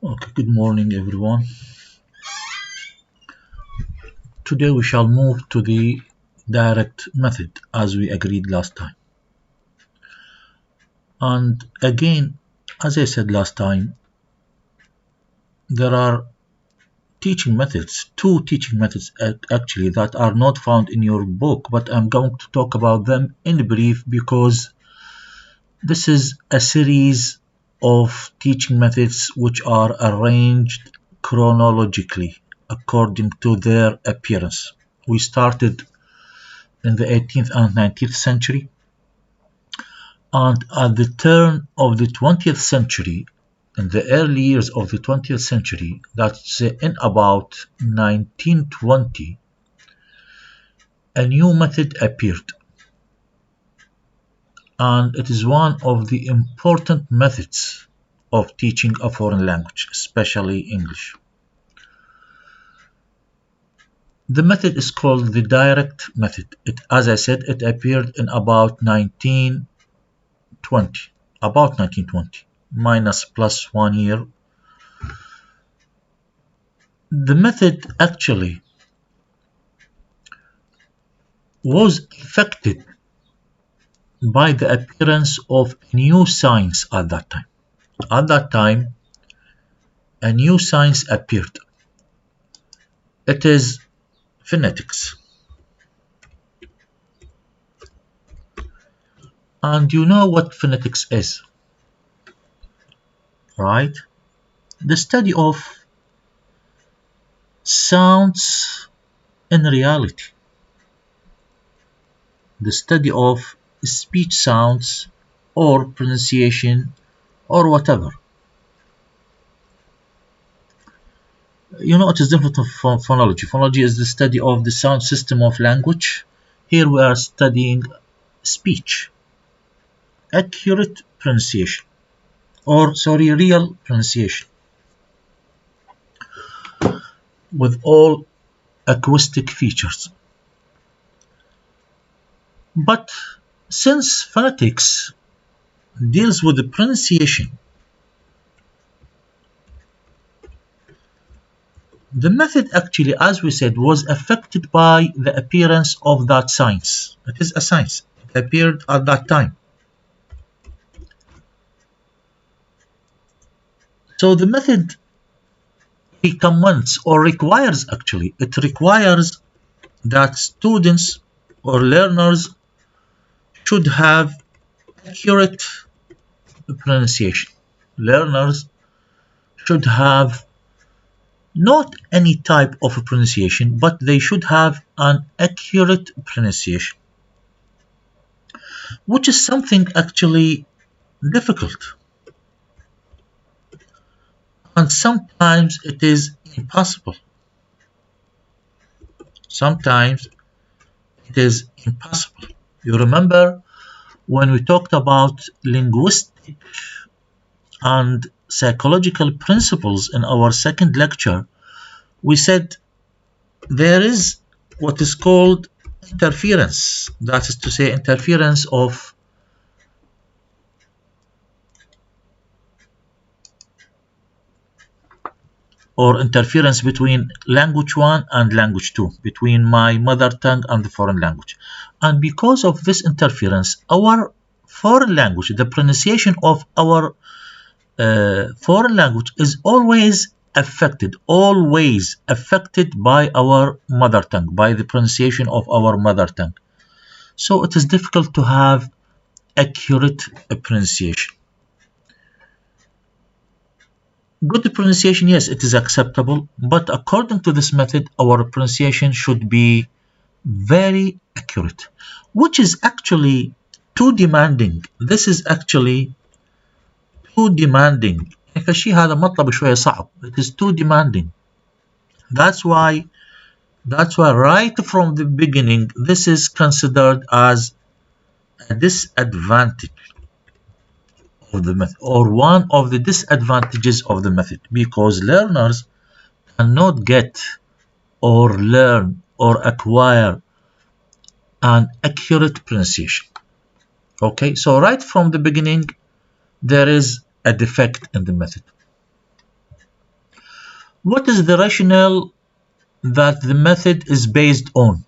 Okay, good morning everyone. Today we shall move to the direct method as we agreed last time. And again, as I said last time, there are two teaching methods actually that are not found in your book, but I'm going to talk about them in brief because this is a series of teaching methods which are arranged chronologically according to their appearance. We started in the 18th and 19th century, and at the turn of the 20th century, in the early years of the 20th century, that's in about 1920, a new method appeared, and it is one of the important methods of teaching a foreign language, especially English. The method is called the direct method. As I said, it appeared in about 1920, minus plus 1 year. The method actually was affected by the appearance of new science at that time. At that time, a new science appeared. It is phonetics. And you know what phonetics is, right? The study of sounds in reality. The study of speech sounds or pronunciation or whatever. You know, it is different from phonology. Phonology is the study of the sound system of language. Here we are studying speech, accurate pronunciation, or sorry, real pronunciation with all acoustic features. But since phonetics deals with the pronunciation, the method actually, as we said, was affected by the appearance of that science. It is a science. It appeared at that time. So the method recommends or requires actually, it requires that students or learners should have accurate pronunciation. Learners should have not any type of pronunciation, but they should have an accurate pronunciation, which is something actually difficult. And sometimes it is impossible. Sometimes it is impossible. You remember when we talked about linguistic and psychological principles in our second lecture, we said there is what is called interference. That is to say, interference of or interference between language 1 and language 2, between my mother tongue and the foreign language. And because of this interference, our foreign language, the pronunciation of our foreign language is always affected by our mother tongue, by the pronunciation of our mother tongue. So it is difficult to have accurate pronunciation. Good pronunciation, yes, it is acceptable, but according to this method, our pronunciation should be very accurate, which is actually too demanding. This is actually too demanding. فالشيء هذا مطلب شوية صعب. It is too demanding. That's why right from the beginning, this is considered as a disadvantage of the method, or one of the disadvantages of the method, because learners cannot get or learn or acquire an accurate pronunciation. Okay, so right from the beginning, there is a defect in the method. What is the rationale that the method is based on؟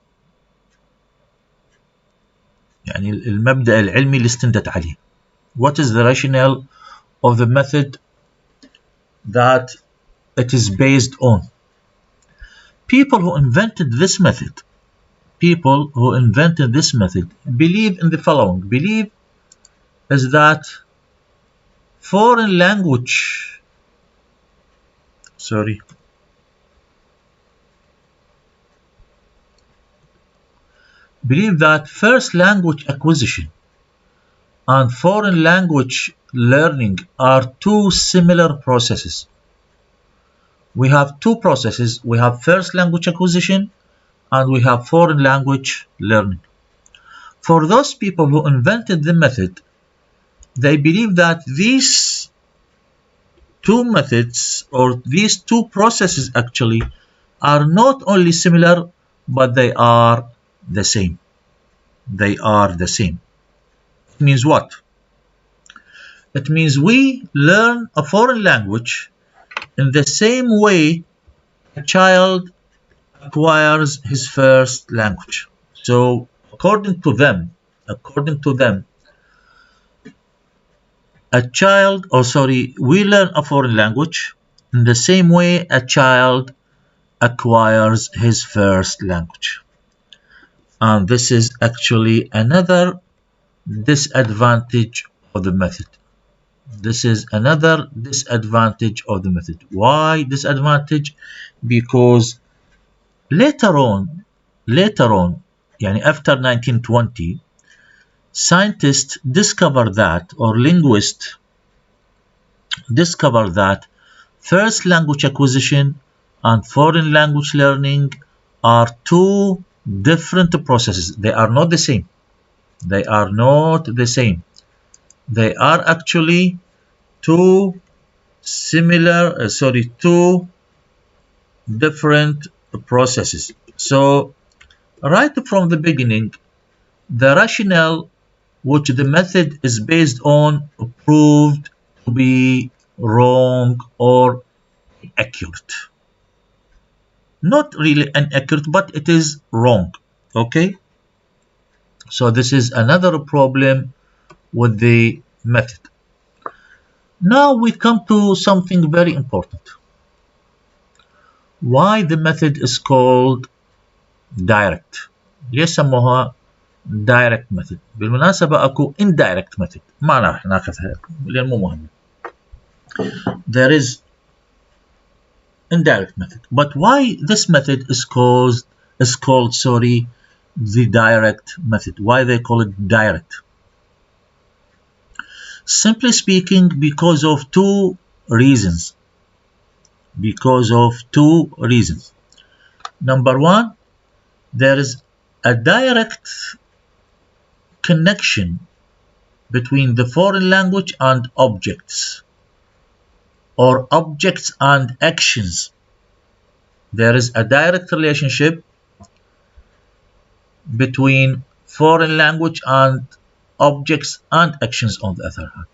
يعني المبدأ العلمي اللي استندت عليه. What is the rationale of the method that it is based on? People who invented this method believe in the following. Believe is that foreign language believe that first language acquisition and foreign language learning are two similar processes. We have two processes. We have first language acquisition and we have foreign language learning. For those people who invented the method, they believe that these two methods or these two processes actually are not only similar, but they are the same. They are the same. It means what? It means we learn a foreign language in the same way a child acquires his first language. So according to them, we learn a foreign language in the same way a child acquires his first language. And this is actually another disadvantage of the method. Why disadvantage? Because later on, after 1920, scientists discovered that, or linguists discovered that, first language acquisition and foreign language learning are two different processes. They are not the same. They are actually two different processes. So right from the beginning, the rationale which the method is based on proved to be wrong or inaccurate. Not really inaccurate, but it is wrong. Okay? So this is another problem with the method. Now we come to something very important. Why the method is called direct؟ ليش سموها direct method؟ بالمناسبة اكو indirect method ما راح ناخذها لان مو مهمة. There is indirect method, but why this method is called the direct method? Why they call it direct? Simply speaking, because of two reasons. Number one, there is a direct connection between the foreign language and objects, or objects and actions. There is a direct relationship between foreign language and objects and actions on the other hand.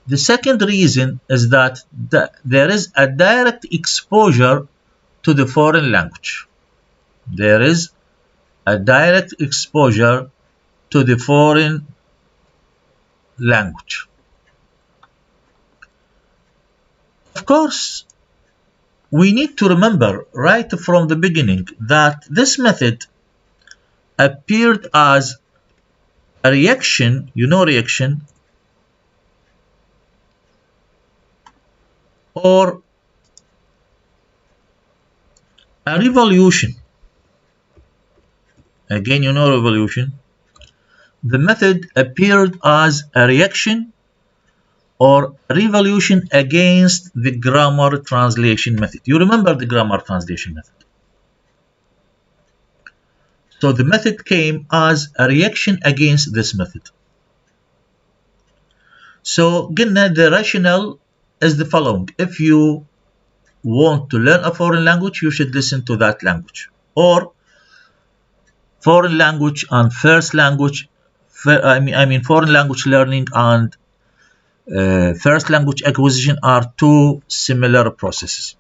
The second reason is that there is a direct exposure to the foreign language. There is a direct exposure to the foreign language. Of course, we need to remember right from the beginning that this method appeared as a reaction, or a revolution. Again, revolution. The method appeared as a reaction or revolution against the grammar translation method. You remember the grammar translation method. So the method came as a reaction against this method. So قلنا the rationale is the following. If you want to learn a foreign language, you should listen to that language. Or foreign language and first language, foreign language learning and first language acquisition are two similar processes.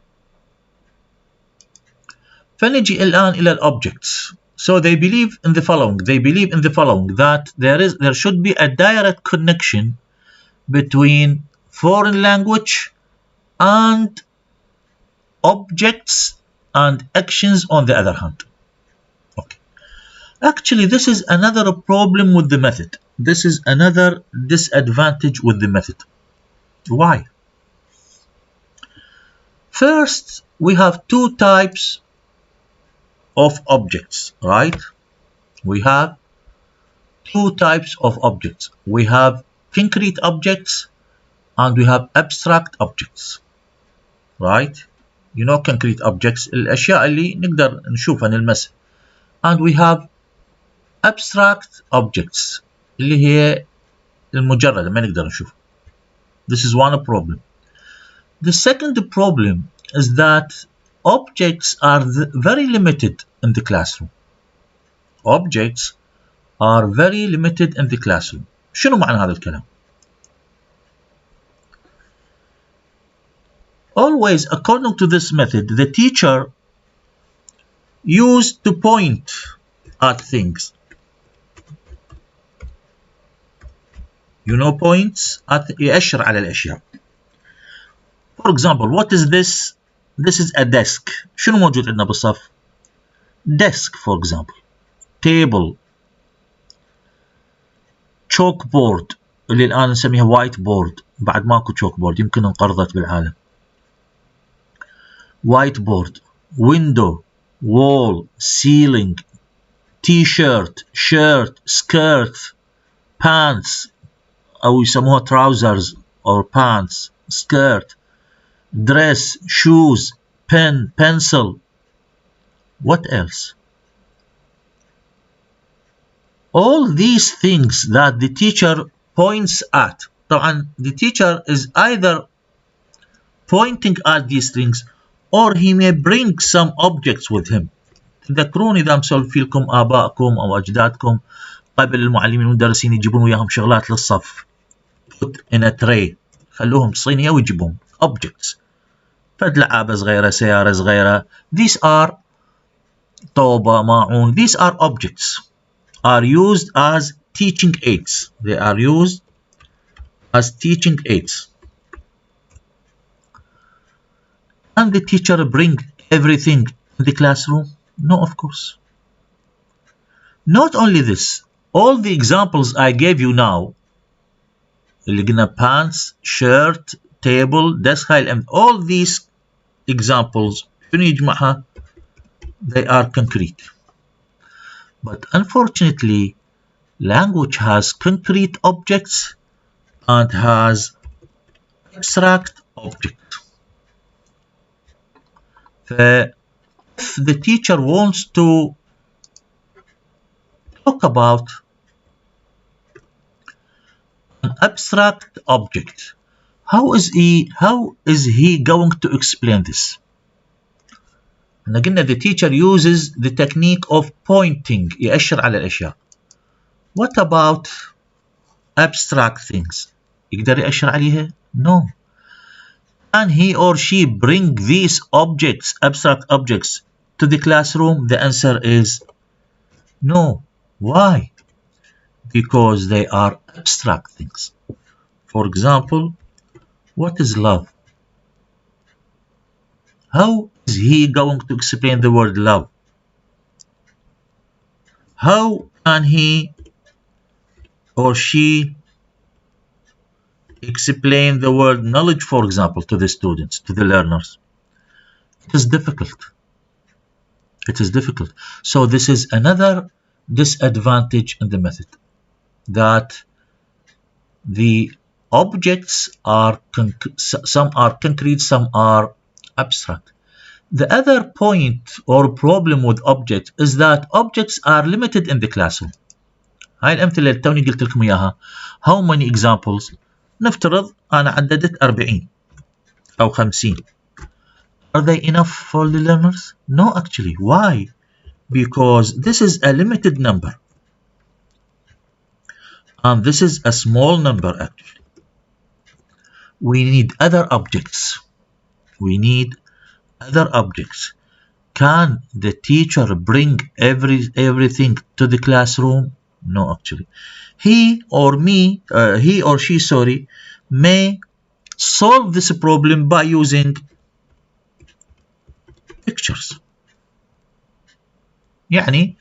فنجي الآن إلى الobjects. So they believe in the following that there should be a direct connection between foreign language and objects and actions on the other hand. Okay. Actually, this is another problem with the method. This is another disadvantage with the method. Why? First, we have two types of objects, right? We have two types of objects. We have concrete objects and we have abstract objects, right? You know concrete objects الأشياء اللي نقدر نشوفها نلمسها. And we have abstract objects اللي هي المجرد ما نقدر نشوفها. This is one problem. The second problem is that objects are very limited in the classroom. Objects are very limited in the classroom. شنو معنى هذا الكلام؟ Always, according to this method, the teacher used to point at things. You know points at يأشر على الأشياء. For example, what is this? This is a desk. شنو موجود عندنا بالصف؟ Desk, for example. Table. Chalkboard اللي الآن نسميها white board. بعد ماكو chalkboard يمكن انقرضت بالعالم. Whiteboard. Window. Wall. Ceiling. T-shirt. Shirt. Skirt. Pants. أو يسموها trousers or pants. Skirt. Dress. Shoes. Pen. Pencil. What else? All these things that the teacher points at. طبعا the teacher is either pointing at these things or he may bring some objects with him. تذكرون إذا مسولف لكم آبائكم أو أجدادكم قبل المعلمين والمدرسين يجيبون وياهم شغلات للصف. Put in a tray. خلوهم صينية ويجيبون objects. فد لعابة صغيرة سيارة صغيرة. These are طوبة ماعون. These are objects. Are used as teaching aids. They are used as teaching aids. Can the teacher bring everything in the classroom? No, of course. Not only this, all the examples I gave you now, اللي قلنا pants, shirt, table, desk, all these examples, شنو يجمعها? They are concrete. But unfortunately, language has concrete objects and has abstract objects. If the teacher wants to talk about an abstract object, how is he going to explain this? And again, the teacher uses the technique of pointing يأشر على الأشياء. What about abstract things? يقدر يأشر عليها? No. Can he or she bring these objects, abstract objects, to the classroom? The answer is no. Why? Because they are abstract things. For example, what is love? How is he going to explain the word love? How can he or she explain the word knowledge, for example, to the students, to the learners? It is difficult. It is difficult. So this is another disadvantage in the method, that the objects are some are concrete, some are abstract. The other point or problem with objects is that objects are limited in the classroom. هاي الأمثلة اللي توني قلت لكم إياها. How many examples? نفترض أنا عددت 40 أو 50. Are they enough for the learners? No, actually. Why? Because this is a limited number. And this is a small number, actually. We need other objects. We need other objects. Can the teacher bring everything to the classroom? No, actually. He or she, sorry, may solve this problem by using pictures. يعني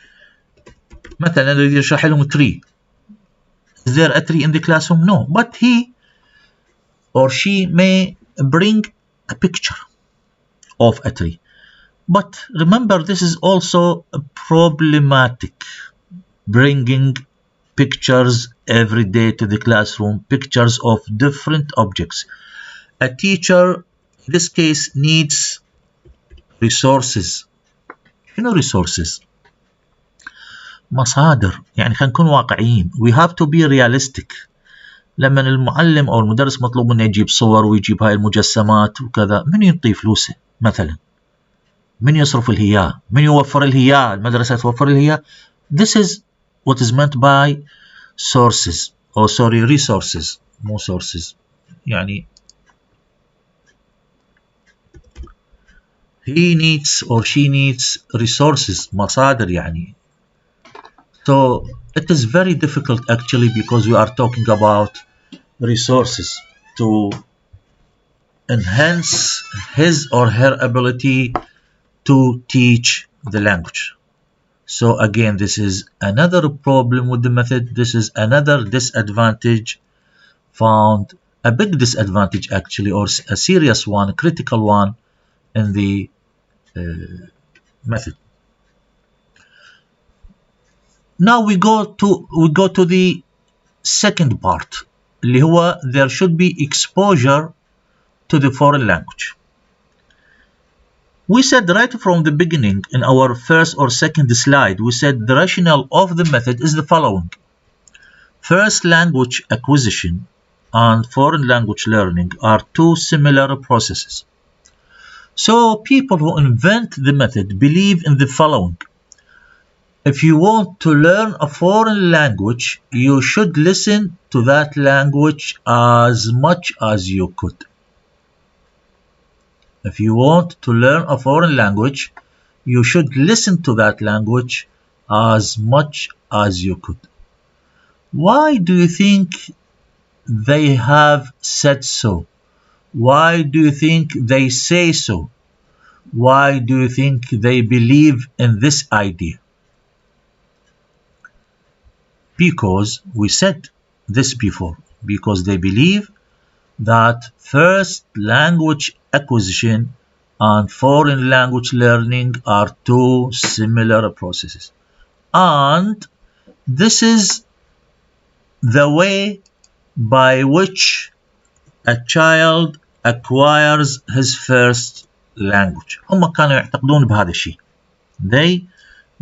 مثلا يريد يشرح لهم tree. Is there a tree in the classroom? No, but he or she may bring a picture of a tree. But remember, this is also problematic. Bringing pictures every day to the classroom, pictures of different objects. A teacher, in this case, needs resources. resources مصادر. يعني خلينا نكون واقعيين. We have to be realistic. لما المعلم أو المدرس مطلوب منه يجيب صور ويجيب هاي المجسمات وكذا، من يعطي فلوسه مثلا؟ من يصرف الهياء؟ من يوفر الهياء؟ المدرسة توفر الهياء. This is what is meant by sources, or sorry, resources, مو sources. يعني he needs or she needs resources, مصادر يعني. So it is very difficult actually, because we are talking about resources to enhance his or her ability to teach the language. So again, this is another problem with the method. This is another disadvantage found, a big disadvantage actually, or a serious one, a critical one in the method. Now we go to the second part, اللي هو there should be exposure to the foreign language. We said right from the beginning in our first or second slide, we said the rationale of the method is the following. First, language acquisition and foreign language learning are two similar processes. So people who invent the method believe in the following. If you want to learn a foreign language, you should listen to that language as much as you could. If you want to learn a foreign language, you should listen to that language as much as you could. Why do you think they have said so? Why do you think they say so? Why do you think they believe in this idea? Because we said this before, because they believe that first, language acquisition and foreign language learning are two similar processes, and this is the way by which a child acquires his first language. هم كانوا يعتقدون بهذا الشيء. They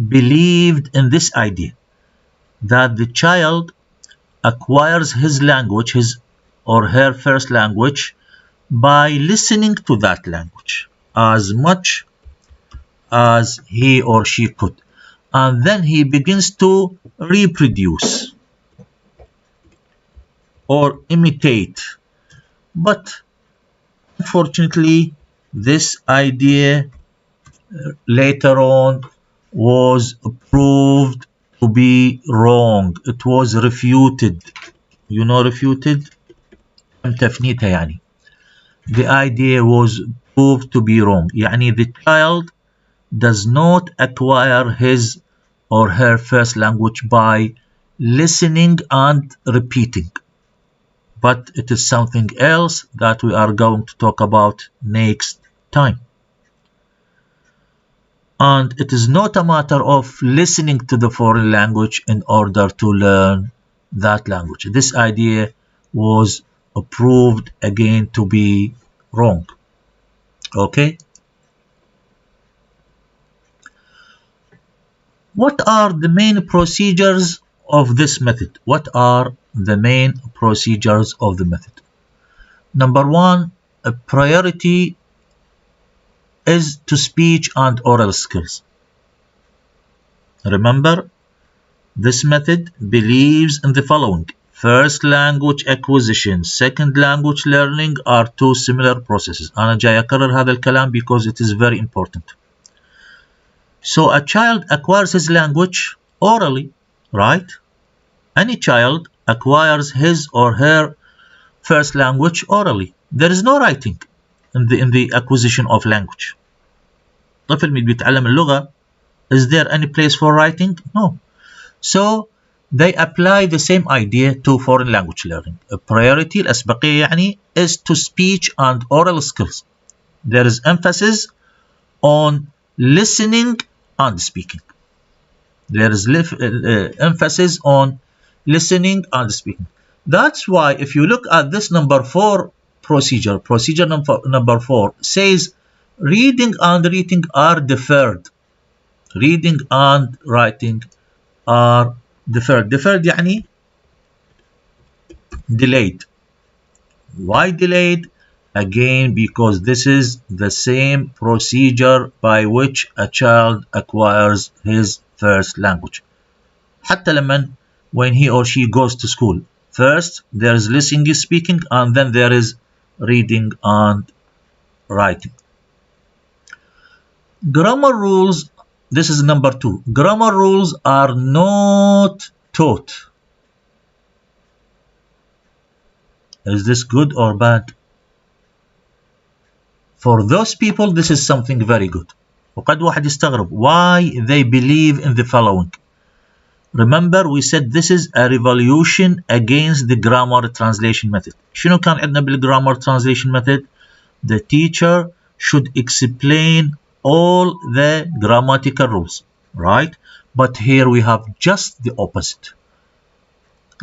believed in this idea that the child acquires his language, his or her first language, by listening to that language as much as he or she could, and then he begins to reproduce or imitate. But unfortunately, this idea later on was proved to be wrong. It was refuted. You know refuted? تفنيتها يعني. The idea was proved to be wrong. يعني the child does not acquire his or her first language by listening and repeating, but it is something else that we are going to talk about next time. And it is not a matter of listening to the foreign language in order to learn that language. This idea was proved again to be wrong. Okay? What are the main procedures of this method? What are the main procedures of the method? Number one, a priority is to speech and oral skills. Remember, this method believes in the following. First, language acquisition, second, language learning are two similar processes. أنا جاي أكرر هذا الكلام because it is very important. So a child acquires his language orally, right? Any child acquires his or her first language orally. There is no writing in the acquisition of language. طفل بيتعلم اللغة. Is there any place for writing? No. So they apply the same idea to foreign language learning. A priority الأسبقية يعني is to speech and oral skills. There is emphasis on listening and speaking. There is emphasis on listening and speaking. That's why if you look at this number 4 procedure number 4 says reading and writing are deferred. Reading and writing are deferred. Deferred يعني delayed. Why delayed? Again, because this is the same procedure by which a child acquires his first language. حتى لمن when he or she goes to school. First, there is listening, speaking, and then there is reading and writing. Grammar rules, this is number 2. Grammar rules are not taught. Is this good or bad? For those people, this is something very good. وقد واحد يستغرب why they believe in the following. Remember we said this is a revolution against the grammar translation method. شنو كان عندنا بالgrammar translation method? The teacher should explain all the grammatical rules, right? But here we have just the opposite.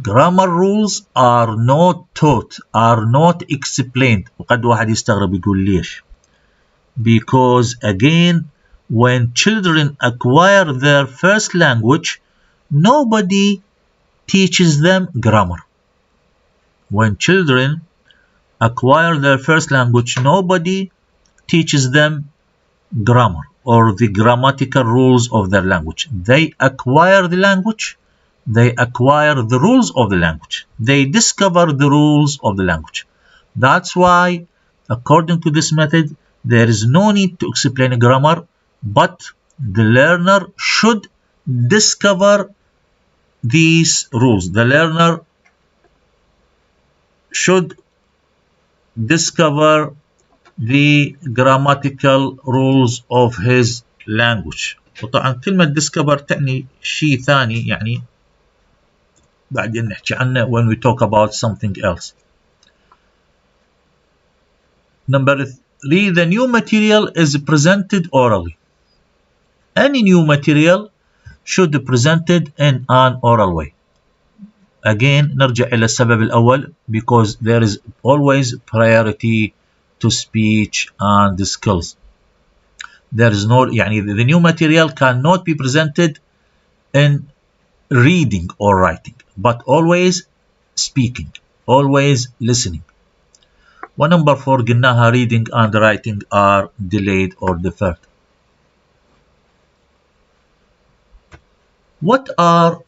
Grammar rules are not taught, are not explained. وقد واحد يستغرب يقول ليش؟ Because again, when children acquire their first language, nobody teaches them grammar. When children acquire their first language, nobody teaches them grammar or the grammatical rules of their language. They acquire the language, they acquire the rules of the language, they discover the rules of the language. That's why, according to this method, there is no need to explain grammar, but the learner should discover these rules. The learner should discover the grammatical rules of his language. وطبعا كلمة discover تعني شيء ثاني يعني بعدين نحكي عنه when we talk about something else. Number 3, the new material is presented orally. Any new material should be presented in an oral way. Again نرجع إلى السبب الأول because there is always priority to speech and skills. There is no يعني the new material cannot be presented in reading or writing but always speaking, always listening. ونمبر 4 قلناها reading and writing are delayed or deferred. What are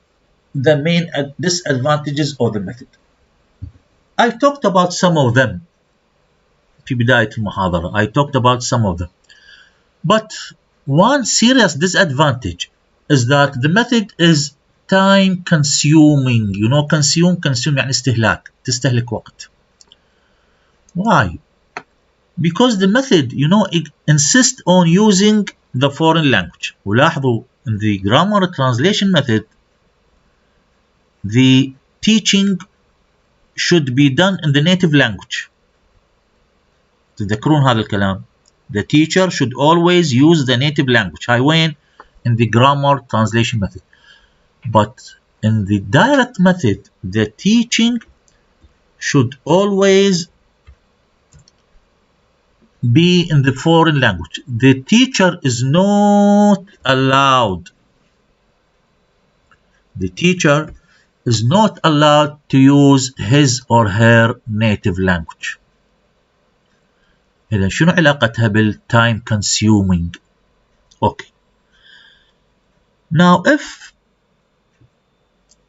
the main disadvantages of the method? I talked about some of them في بداية المحاضرة. I talked about some of them. But one serious disadvantage is that the method is time consuming. You know, consume يعني استهلاك. تستهلك وقت. Why? Because the method, you know, it insists on using the foreign language. ولاحظوا in the grammar translation method, the teaching should be done in the native language. تذكرون هذا الكلام. The teacher should always use the native language. هاي وين? In the grammar translation method. But in the direct method, the teaching should always be in the foreign language. The teacher is not allowed. The teacher is not allowed to use his or her native language. إذا شنو علاقتها بالtime consuming? Okay. Now if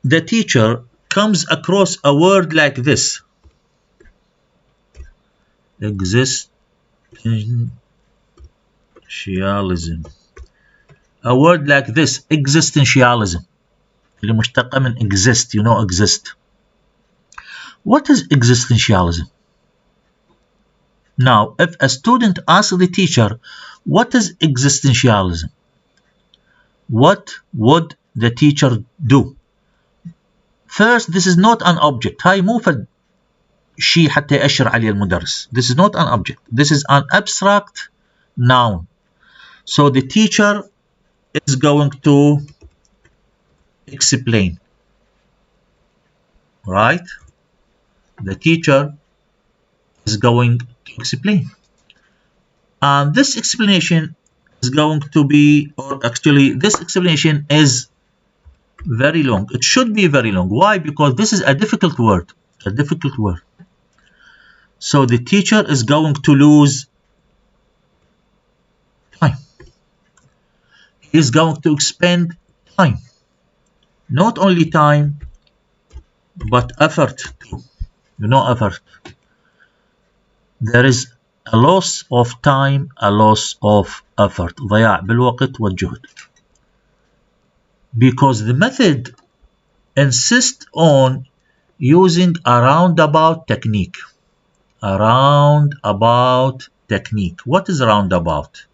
the teacher comes across a word like this, existentialism, A word like this, existentialism, اللي مشتقة من exist, you know exist. What is existentialism? Now, if a student asks the teacher, what is existentialism? What would the teacher do? First, this is not an object. هاي مو فد شيء حتى يأشر عليه المدرس. This is not an object. This is an abstract noun. So the teacher is going to explain. Right? The teacher is going to explain. And this explanation is going to be, or actually this explanation is very long. It should be very long. Why? Because this is a difficult word. A difficult word. So the teacher is going to lose time. He is going to expend time. Not only time, but effort too. You know effort. There is a loss of time, a loss of effort. ضياع بالوقت والجهد. Because the method insists on using a roundabout technique. A roundabout technique. What is roundabout?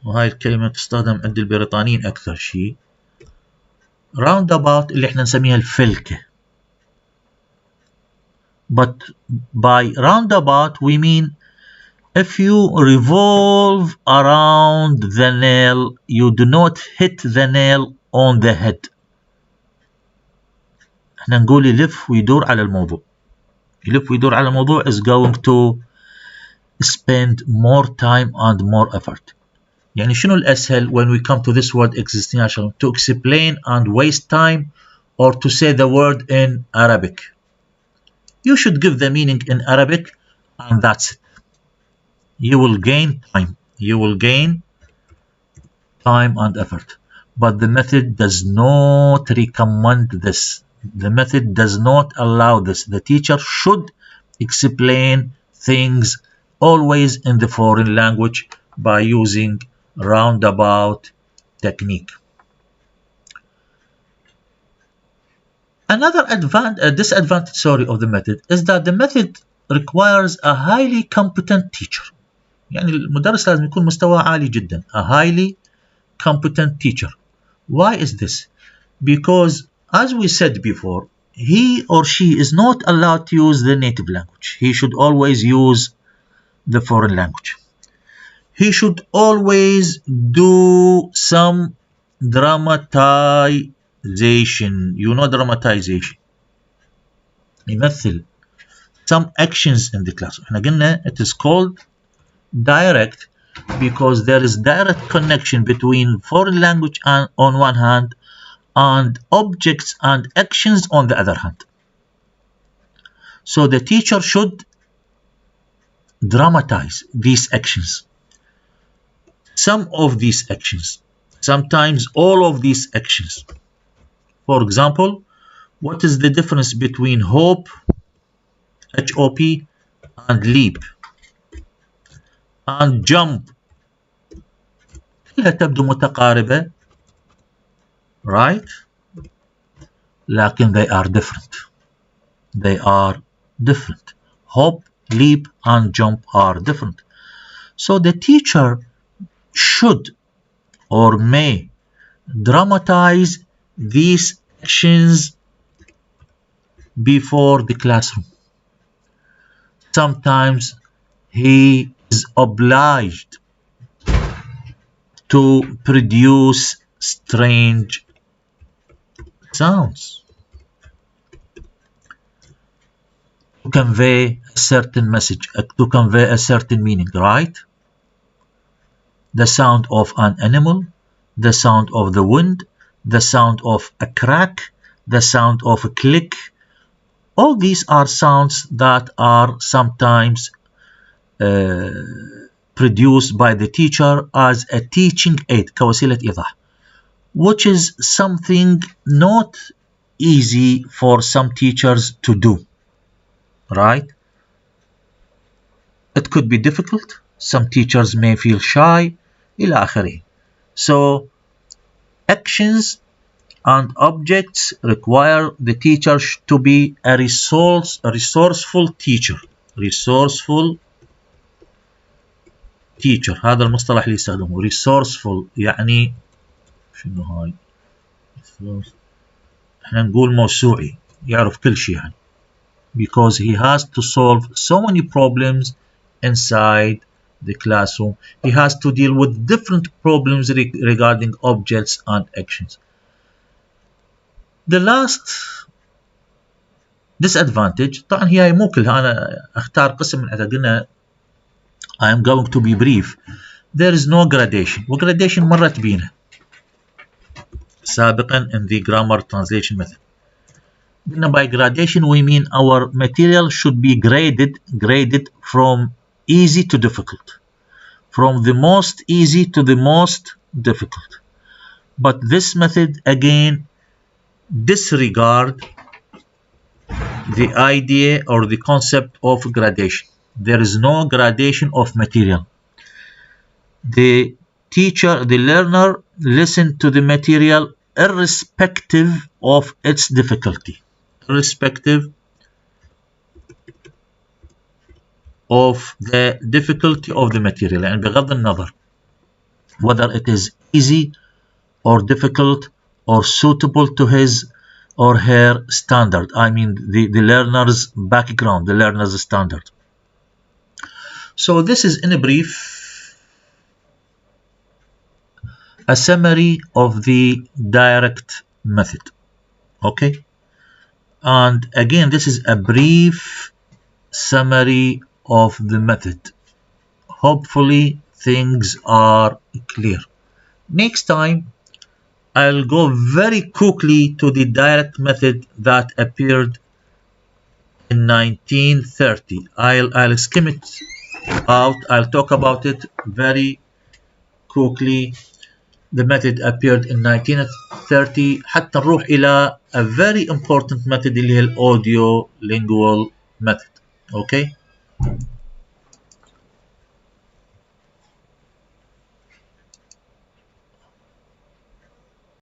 وهاي الكلمة تستخدم عند البريطانيين أكثر شيء. roundabout اللي احنا نسميها الفلكة. But by roundabout we mean if you revolve around the nail, you do not hit the nail on the head. احنا نقول يلف ويدور على الموضوع. يلف ويدور على الموضوع is going to spend more time and more effort. يعني شنو الأسهل when we come to this word existential? To explain and waste time, or to say the word in Arabic? You should give the meaning in Arabic and that's it. You will gain time. You will gain time and effort. But the method does not recommend this. The method does not allow this. The teacher should explain things always in the foreign language by using roundabout technique. Another disadvantage of the method is that the method requires a highly competent teacher. يعني المدرس لازم يكون مستواه عالي جدا. A highly competent teacher. Why is this? Because as we said before, he or she is not allowed to use the native language. He should always use the foreign language. He should always do some dramatization. You know dramatization. يمثل some actions in the class. احنا قلنا it is called direct because there is direct connection between foreign language and, on one hand, and objects and actions on the other hand. So the teacher should dramatize these actions. Some of these actions, sometimes all of these actions. For example, what is the difference between hope, H-O-P, and leap, and jump? كلها تبدو متقاربة, right? لكن they are different. They are different. Hop, leap, and jump are different. So the teacher should or may dramatize these actions before the classroom. Sometimes he is obliged to produce strange sounds to convey a certain message, to convey a certain meaning, right? The sound of an animal, the sound of the wind, the sound of a crack, the sound of a click. All these are sounds that are sometimes produced by the teacher as a teaching aid, كوسيلة إيضاح, which is something not easy for some teachers to do, right? It could be difficult, some teachers may feel shy إلى آخره. So actions and objects require the teacher to be a resourceful teacher. resourceful teacher هذا المصطلح اللي يستخدمه resourceful يعني شنو هاي؟ احنا نقول موسوعي يعرف كل شيء يعني because he has to solve so many problems inside the classroom. He has to deal with different problems regarding objects and actions. The last disadvantage طبعا هي مو كلها انا اختار قسم من قلنا I am going to be brief. There is no gradation وgradation مرت بينا سابقا in the grammar translation method. By gradation we mean our material should be graded from easy to difficult, from the most easy to the most difficult. But this method again disregard the idea or the concept of gradation. There is no gradation of material. The teacher, the learner listen to the material irrespective of its difficulty, irrespective of the difficulty of the material يعني بغض النظر whether it is easy or difficult or suitable to his or her standard. I mean the learner's background, the learner's standard. So this is in a brief a summary of the direct method. Okay, and again this is a brief summary of the method. Hopefully things are clear. Next time I'll go very quickly to the direct method that appeared in 1930. I'll skim it out. I'll talk about it very quickly. The method appeared in 1930 حتى نروح إلى a very important method اللي هي الaudio lingual method. Okay.